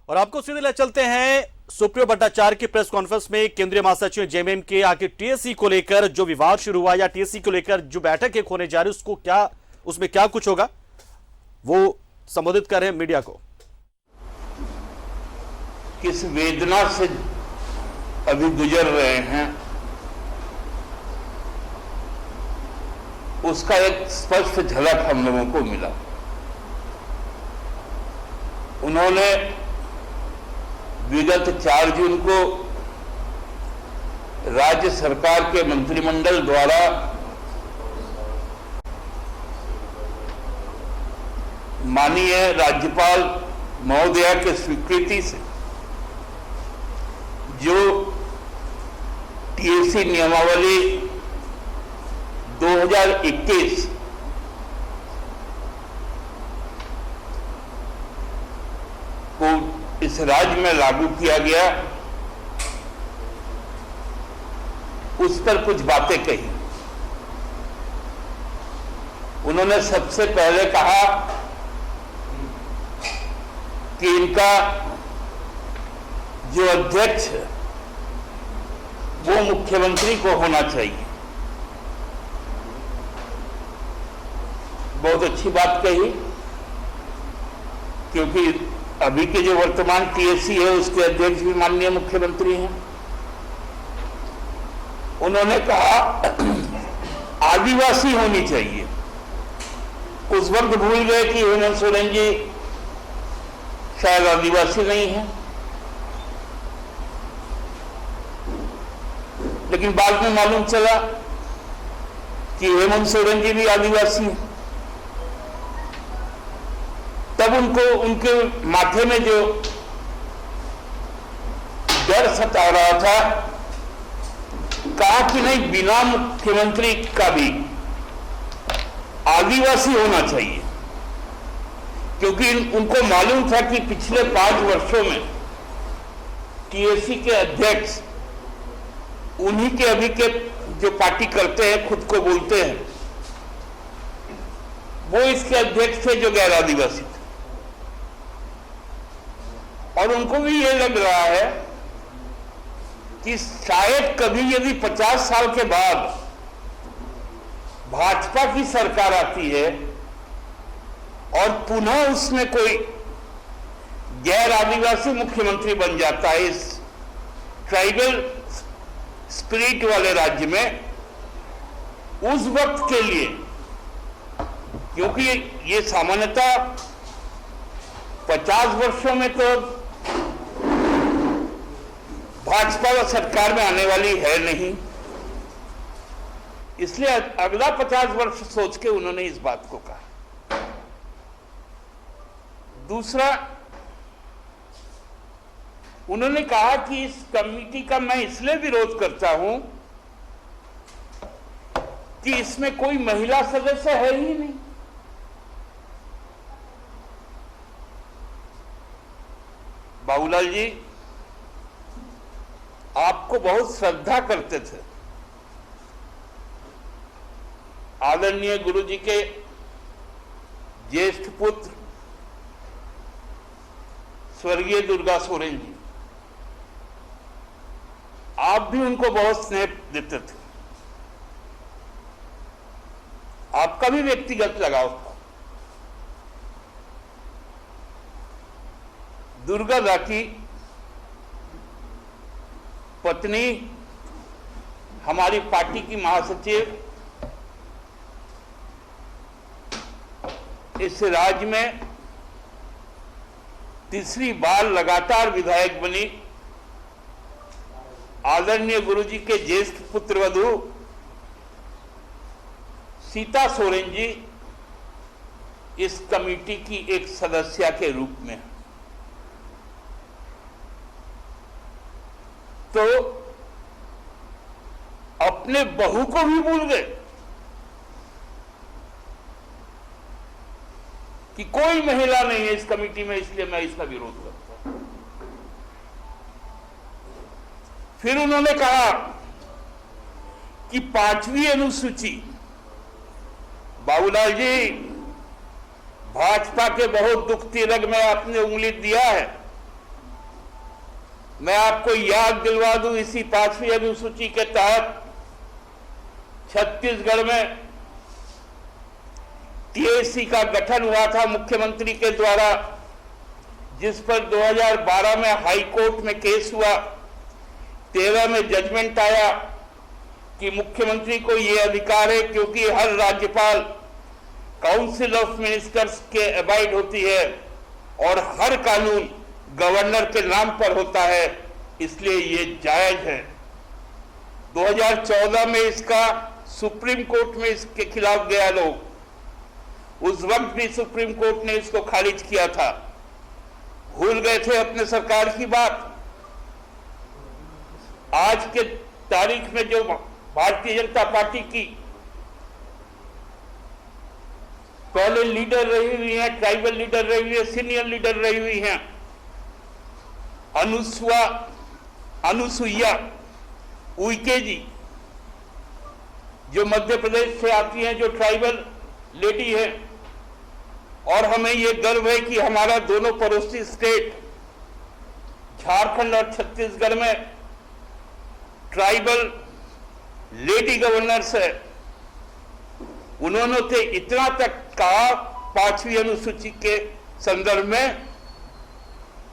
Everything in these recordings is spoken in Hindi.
और आपको सीधे ले चलते हैं सुप्रियो भट्टाचार्य की प्रेस कॉन्फ्रेंस में। केंद्रीय महासचिव जेएमएम के आगे टीएससी को लेकर जो विवाद शुरू हुआ या टीएससी को लेकर जो बैठक एक होने जा रही उसको क्या उसमें क्या कुछ होगा, वो संबोधित कर रहे हैं मीडिया को। किस वेदना से अभी गुजर रहे हैं उसका एक स्पष्ट झलक हम लोगों को मिला। उन्होंने विगत 4 जून को राज्य सरकार के मंत्रिमंडल द्वारा माननीय राज्यपाल महोदया के स्वीकृति से जो टीएससी नियमावली 2021 को इस राज्य में लागू किया गया, उस पर कुछ बातें कही। उन्होंने सबसे पहले कहा कि इनका जो अध्यक्ष है वो मुख्यमंत्री को होना चाहिए। बहुत अच्छी बात कही, क्योंकि अभी के जो वर्तमान टीएससी है उसके अध्यक्ष भी माननीय मुख्यमंत्री हैं। उन्होंने कहा आदिवासी होनी चाहिए। उस वक्त भूल गए कि हेमंत सोरेन जी शायद आदिवासी नहीं है, लेकिन बाद में मालूम चला कि हेमंत सोरेन जी भी आदिवासी हैं। तब उनको उनके माथे में जो डर सता रहा था, कहा कि नहीं, बिना मुख्यमंत्री का भी आदिवासी होना चाहिए, क्योंकि उनको मालूम था कि पिछले 5 वर्षों में टीएससी के अध्यक्ष उन्हीं के अभी के जो पार्टी करते हैं, खुद को बोलते हैं, वो इसके अध्यक्ष थे जो गैर आदिवासी थे। और उनको भी ये लग रहा है कि शायद कभी यदि 50 साल के बाद भाजपा की सरकार आती है और पुनः उसमें कोई गैर आदिवासी मुख्यमंत्री बन जाता है इस ट्राइबल स्पिरिट वाले राज्य में, उस वक्त के लिए, क्योंकि ये सामान्यतः 50 वर्षों में तो भाजपा सरकार में आने वाली है नहीं, इसलिए अगला 50 वर्ष सोच के उन्होंने इस बात को कहा। दूसरा, उन्होंने कहा कि इस कमेटी का मैं इसलिए विरोध करता हूं कि इसमें कोई महिला सदस्य है ही नहीं। बाबूलाल जी आपको बहुत श्रद्धा करते थे। आदरणीय गुरु जी के ज्येष्ठ पुत्र स्वर्गीय दुर्गा सोरेन जी, आप भी उनको बहुत स्नेह देते थे। आपका भी व्यक्तिगत लगाव था। दुर्गा दा की पत्नी हमारी पार्टी की महासचिव इस राज्य में तीसरी बार लगातार विधायक बनी। आदरणीय गुरुजी के ज्येष्ठ पुत्रवधू सीता सोरेन जी इस कमेटी की एक सदस्य के रूप में, तो अपने बहू को भी भूल गए कि कोई महिला नहीं है इस कमेटी में, इसलिए मैं इसका विरोध करता हूं। फिर उन्होंने कहा कि 5वीं अनुसूची, बाबूलाल जी, भाजपा के बहुत दुख तिलक में आपने उंगली दिया है, मैं आपको याद दिलवा दूं, इसी 5वीं अनुसूची के तहत छत्तीसगढ़ में टीएसी का गठन हुआ था मुख्यमंत्री के द्वारा, जिस पर 2012 में हाई कोर्ट में केस हुआ। 13 में जजमेंट आया कि मुख्यमंत्री को यह अधिकार है, क्योंकि हर राज्यपाल काउंसिल ऑफ मिनिस्टर्स के अबाइड होती है और हर कानून गवर्नर के नाम पर होता है, इसलिए ये जायज है। 2014 में इसका सुप्रीम कोर्ट में इसके खिलाफ गया लोग, उस वक्त भी सुप्रीम कोर्ट ने इसको खारिज किया था। भूल गए थे अपने सरकार की बात। आज के तारीख में जो भारतीय जनता पार्टी की पहले लीडर रही हुई हैं, ट्राइबल लीडर रही हुई है, सीनियर लीडर रही हुई हैं, अनुसुईया उइके जी, जो मध्य प्रदेश से आती हैं, जो ट्राइबल लेडी है। और हमें यह गर्व है कि हमारा दोनों पड़ोसी स्टेट झारखंड और छत्तीसगढ़ में ट्राइबल लेडी गवर्नर्स है। उन्होंने तो इतना तक कहा 5वीं अनुसूची के संदर्भ में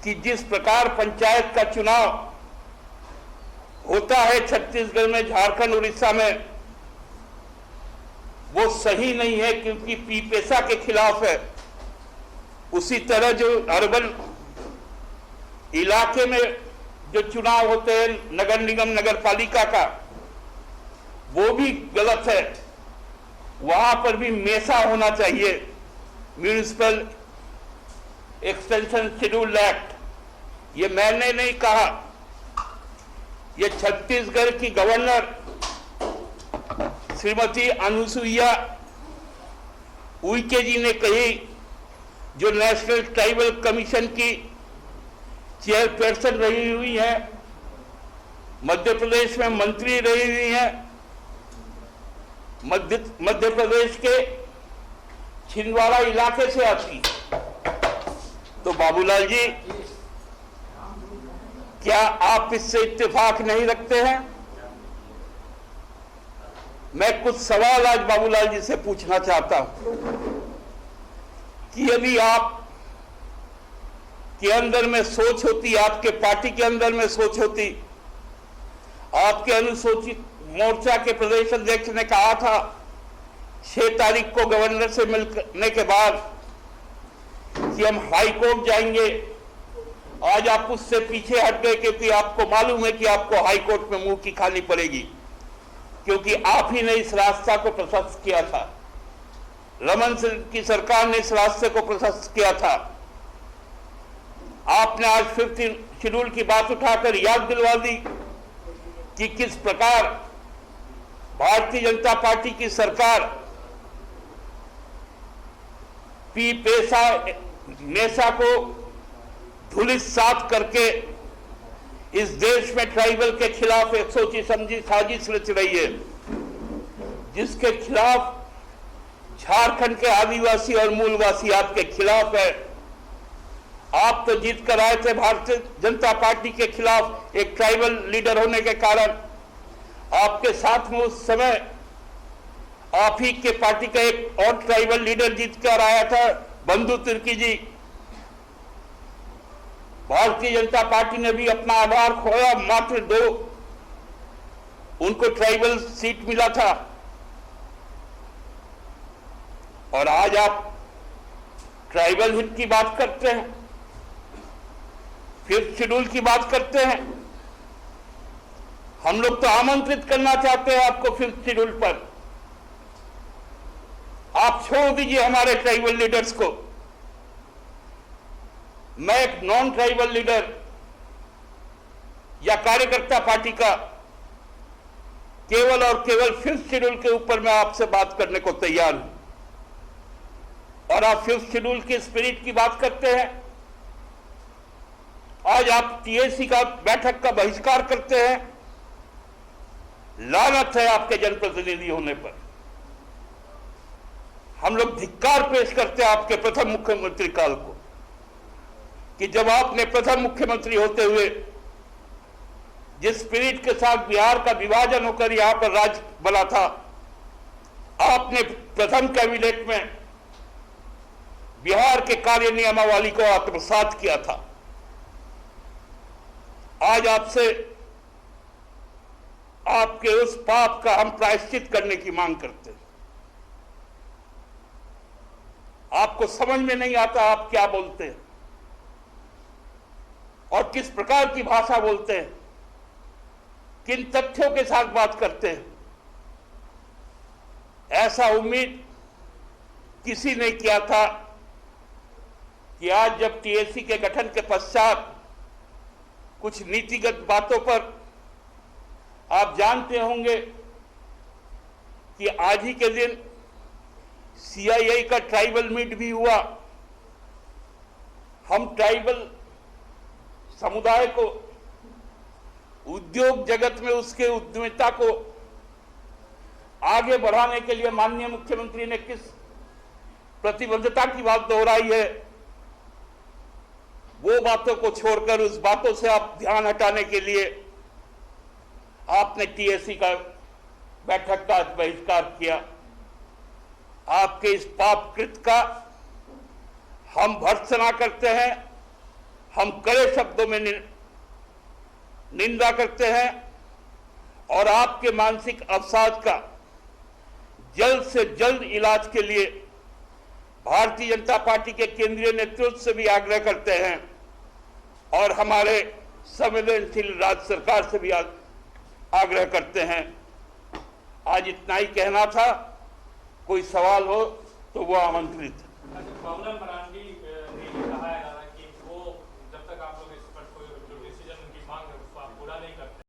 कि जिस प्रकार पंचायत का चुनाव होता है छत्तीसगढ़ में, झारखंड, उड़ीसा में, वो सही नहीं है, क्योंकि पीपेसा के खिलाफ है। उसी तरह जो अर्बन इलाके में जो चुनाव होते हैं नगर निगम, नगर पालिका का, वो भी गलत है। वहां पर भी मेसा होना चाहिए, म्यूनिसिपल एक्सटेंशन शेड्यूल एक्ट। ये मैंने नहीं कहा, ये छत्तीसगढ़ की गवर्नर श्रीमती अनुसुईया उइके जी ने कही, जो नेशनल ट्राइबल कमीशन की चेयरपर्सन रही हुई है, मध्य प्रदेश में मंत्री रही हुई है, मध्य प्रदेश के छिंदवाड़ा इलाके से आती। तो बाबूलाल जी, क्या आप इससे इत्तेफाक नहीं रखते हैं? मैं कुछ सवाल आज बाबूलाल जी से पूछना चाहता हूं कि यदि आप के अंदर में सोच होती, आपके पार्टी के अंदर में सोच होती, आपके अनुसूचित मोर्चा के प्रदेश अध्यक्ष ने कहा था 6 तारीख को गवर्नर से मिलने के बाद कि हम हाई कोर्ट जाएंगे। आज आप उससे पीछे हट गए, क्योंकि आपको मालूम है कि आपको हाई कोर्ट में मुंह की खानी पड़ेगी, क्योंकि आप ही ने इस रास्ता को प्रशस्त किया था। रमन सिंह की सरकार ने इस रास्ते को प्रशस्त किया था। आपने आज 5th शेड्यूल की बात उठाकर याद दिलवा दी कि किस प्रकार भारतीय जनता पार्टी की सरकार मेसा को धूलिसात करके इस देश में ट्राइबल के खिलाफ एक सोची समझी साजिश रच रही है, जिसके खिलाफ झारखंड के आदिवासी और मूलवासी आपके खिलाफ है। आप तो जीत कर आए थे भारतीय जनता पार्टी के खिलाफ एक ट्राइबल लीडर होने के कारण। आपके साथ में उस समय आप ही के पार्टी का एक और ट्राइबल लीडर जीत कर आया था, बंधु तिर्की जी। भारतीय जनता पार्टी ने भी अपना आधार खोया, मात्र 2 उनको ट्राइबल सीट मिला था। और आज आप ट्राइबल हित की बात करते हैं, 5th शेड्यूल की बात करते हैं। हम लोग तो आमंत्रित करना चाहते हैं आपको 5th शेड्यूल पर। आप छोड़ दीजिए हमारे ट्राइबल लीडर्स को। मैं एक नॉन ट्राइबल लीडर या कार्यकर्ता पार्टी का केवल और केवल 5th शेड्यूल के ऊपर मैं आपसे बात करने को तैयार हूं। और आप 5th शेड्यूल की स्पिरिट की बात करते हैं। आज आप टीएसी का बैठक का बहिष्कार करते हैं। लानत है आपके जनप्रतिनिधि होने पर। हम लोग धिक्कार पेश करते हैं आपके प्रथम मुख्यमंत्री काल को, कि जब आपने प्रथम मुख्यमंत्री होते हुए जिस स्पिरिट के साथ बिहार का विभाजन होकर यहां पर राज्य बना था, आपने प्रथम कैबिनेट में बिहार के कार्य नियमावली को आत्मसात किया था। आज आपसे आपके उस पाप का हम प्रायश्चित करने की मांग करते हैं। आपको समझ में नहीं आता आप क्या बोलते हैं और किस प्रकार की भाषा बोलते हैं, किन तथ्यों के साथ बात करते हैं। ऐसा उम्मीद किसी ने किया था कि आज जब टीएससी के गठन के पश्चात कुछ नीतिगत बातों पर आप जानते होंगे कि आज ही के दिन सीआईआई का ट्राइबल मीट भी हुआ। हम ट्राइबल समुदाय को उद्योग जगत में उसके उद्यमिता को आगे बढ़ाने के लिए माननीय मुख्यमंत्री ने किस प्रतिबद्धता की बात दोहराई है, वो बातों को छोड़कर उस बातों से आप ध्यान हटाने के लिए आपने टीएससी का बैठक का बहिष्कार किया। आपके इस पाप कृत्य का हम भर्त्सना करते हैं, हम कड़े शब्दों में निंदा करते हैं और आपके मानसिक अवसाद का जल्द से जल्द इलाज के लिए भारतीय जनता पार्टी के केंद्रीय नेतृत्व से भी आग्रह करते हैं और हमारे संवेदनशील राज्य सरकार से भी आग्रह करते हैं। आज इतना ही कहना था, कोई सवाल हो तो वो आमंत्रित है।